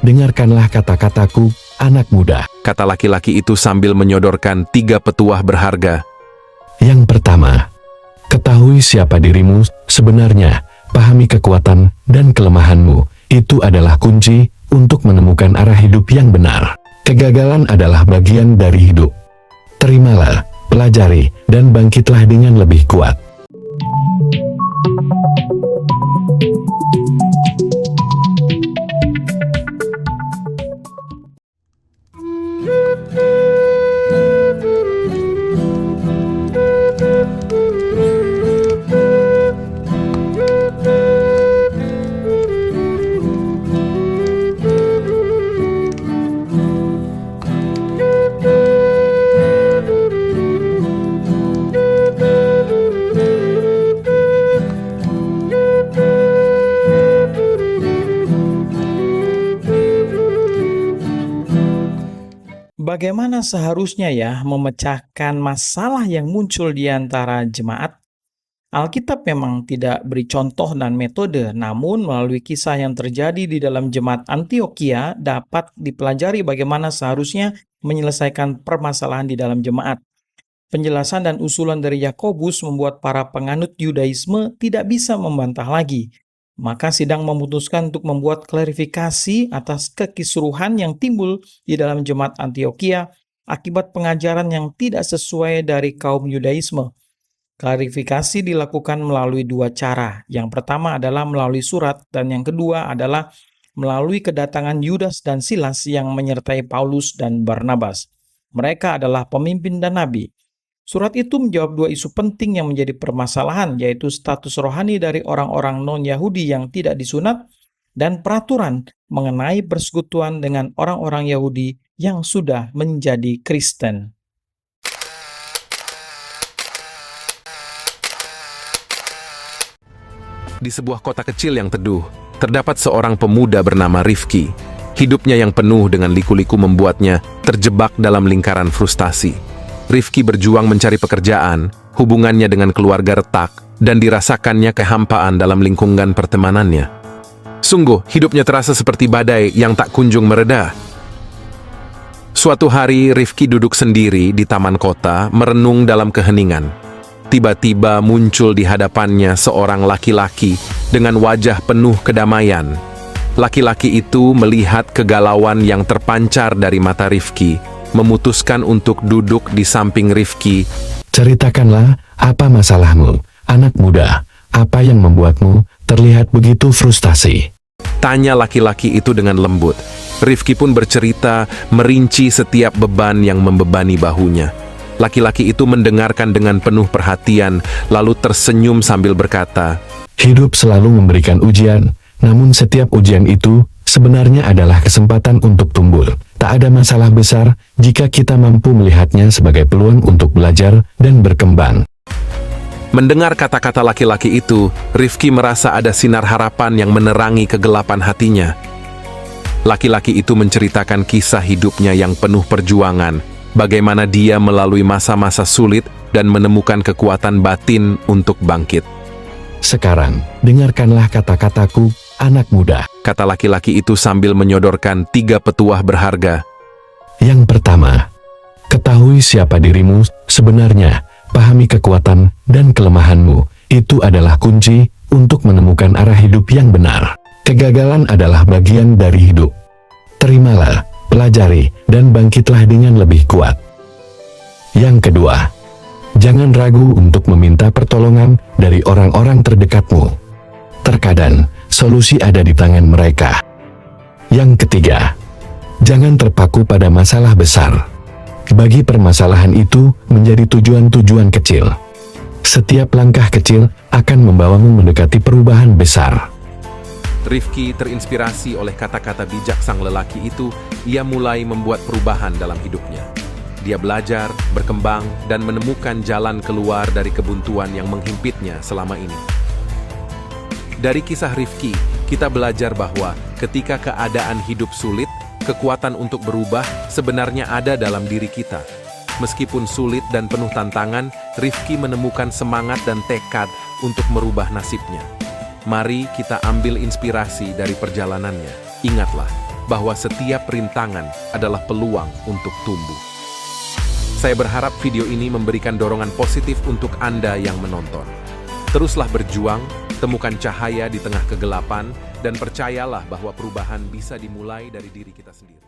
dengarkanlah kata-kataku, anak muda. Kata laki-laki itu sambil menyodorkan 3 petuah berharga. Yang pertama, ketahui siapa dirimu sebenarnya, pahami kekuatan dan kelemahanmu. Itu adalah kunci untuk menemukan arah hidup yang benar. Kegagalan adalah bagian dari hidup. Terimalah, pelajari, dan bangkitlah dengan lebih kuat. Bagaimana seharusnya ya memecahkan masalah yang muncul di antara jemaat? Alkitab memang tidak beri contoh dan metode, namun melalui kisah yang terjadi di dalam jemaat Antiokhia dapat dipelajari bagaimana seharusnya menyelesaikan permasalahan di dalam jemaat. Penjelasan dan usulan dari Yakobus membuat para penganut Yudaisme tidak bisa membantah lagi. Maka sidang memutuskan untuk membuat klarifikasi atas kekisruhan yang timbul di dalam jemaat Antiokhia akibat pengajaran yang tidak sesuai dari kaum Yudaisme. Klarifikasi dilakukan melalui 2 cara. Yang pertama adalah melalui surat, dan yang kedua adalah melalui kedatangan Yudas dan Silas yang menyertai Paulus dan Barnabas. Mereka adalah pemimpin dan nabi. Surat itu menjawab 2 isu penting yang menjadi permasalahan, yaitu status rohani dari orang-orang non-Yahudi yang tidak disunat dan peraturan mengenai persekutuan dengan orang-orang Yahudi yang sudah menjadi Kristen. Di sebuah kota kecil yang teduh, terdapat seorang pemuda bernama Rifki. Hidupnya yang penuh dengan liku-liku membuatnya terjebak dalam lingkaran frustasi. Rifki berjuang mencari pekerjaan, hubungannya dengan keluarga retak, dan dirasakannya kehampaan dalam lingkungan pertemanannya. Sungguh, hidupnya terasa seperti badai yang tak kunjung mereda. Suatu hari, Rifki duduk sendiri di taman kota, merenung dalam keheningan. Tiba-tiba muncul di hadapannya seorang laki-laki dengan wajah penuh kedamaian. Laki-laki itu melihat kegalauan yang terpancar dari mata Rifki, memutuskan untuk duduk di samping Rifki. Ceritakanlah, apa masalahmu, anak muda? Apa yang membuatmu terlihat begitu frustasi? Tanya laki-laki itu dengan lembut. Rifki pun bercerita, merinci setiap beban yang membebani bahunya. Laki-laki itu mendengarkan dengan penuh perhatian, lalu tersenyum sambil berkata, Hidup selalu memberikan ujian, namun setiap ujian itu sebenarnya adalah kesempatan untuk tumbuh. Tak ada masalah besar jika kita mampu melihatnya sebagai peluang untuk belajar dan berkembang. Mendengar kata-kata laki-laki itu, Rifki merasa ada sinar harapan yang menerangi kegelapan hatinya. Laki-laki itu menceritakan kisah hidupnya yang penuh perjuangan, bagaimana dia melalui masa-masa sulit dan menemukan kekuatan batin untuk bangkit. Sekarang, dengarkanlah kata-kataku, anak muda. Kata laki-laki itu sambil menyodorkan 3 petuah berharga. Yang pertama, ketahui siapa dirimu sebenarnya, pahami kekuatan dan kelemahanmu. Itu adalah kunci untuk menemukan arah hidup yang benar. Kegagalan adalah bagian dari hidup. Terimalah, pelajari, dan bangkitlah dengan lebih kuat. Yang kedua, jangan ragu untuk meminta pertolongan dari orang-orang terdekatmu. Terkadang, solusi ada di tangan mereka. Yang ketiga, jangan terpaku pada masalah besar. Bagi permasalahan itu menjadi tujuan-tujuan kecil. Setiap langkah kecil akan membawamu mendekati perubahan besar. Rifki terinspirasi oleh kata-kata bijak sang lelaki itu. Ia mulai membuat perubahan dalam hidupnya. Dia belajar, berkembang, dan menemukan jalan keluar dari kebuntuan yang menghimpitnya selama ini. Dari kisah Rifki, kita belajar bahwa ketika keadaan hidup sulit, kekuatan untuk berubah sebenarnya ada dalam diri kita. Meskipun sulit dan penuh tantangan, Rifki menemukan semangat dan tekad untuk merubah nasibnya. Mari kita ambil inspirasi dari perjalanannya. Ingatlah, bahwa setiap rintangan adalah peluang untuk tumbuh. Saya berharap video ini memberikan dorongan positif untuk Anda yang menonton. Teruslah berjuang, temukan cahaya di tengah kegelapan, dan percayalah bahwa perubahan bisa dimulai dari diri kita sendiri.